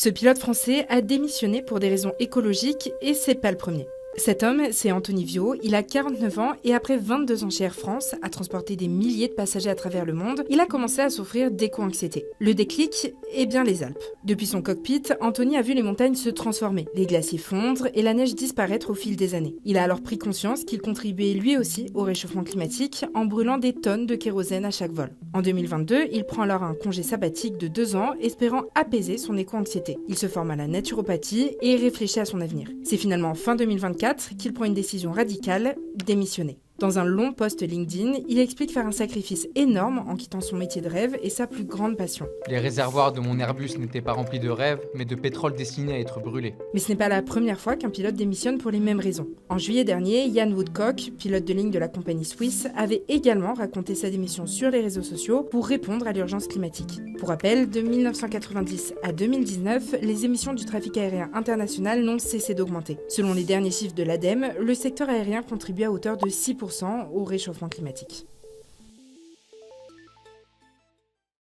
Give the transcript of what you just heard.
Ce pilote français a démissionné pour des raisons écologiques et c'est pas le premier. Cet homme, c'est Anthony Viot, il a 49 ans et après 22 ans chez Air France, à transporter des milliers de passagers à travers le monde, il a commencé à souffrir d'éco-anxiété. Le déclic, eh bien les Alpes. Depuis son cockpit, Anthony a vu les montagnes se transformer, les glaciers fondre et la neige disparaître au fil des années. Il a alors pris conscience qu'il contribuait lui aussi au réchauffement climatique en brûlant des tonnes de kérosène à chaque vol. En 2022, il prend alors un congé sabbatique de 2 ans, espérant apaiser son éco-anxiété. Il se forme à la naturopathie et réfléchit à son avenir. C'est finalement fin 2024 qu'il prend une décision radicale, démissionner. Dans un long post LinkedIn, il explique faire un sacrifice énorme en quittant son métier de rêve et sa plus grande passion. Les réservoirs de mon Airbus n'étaient pas remplis de rêves, mais de pétrole destiné à être brûlé. Mais ce n'est pas la première fois qu'un pilote démissionne pour les mêmes raisons. En juillet dernier, Jan Woodcock, pilote de ligne de la compagnie Swiss, avait également raconté sa démission sur les réseaux sociaux pour répondre à l'urgence climatique. Pour rappel, de 1990 à 2019, les émissions du trafic aérien international n'ont cessé d'augmenter. Selon les derniers chiffres de l'ADEME, le secteur aérien contribue à hauteur de 6% au réchauffement climatique.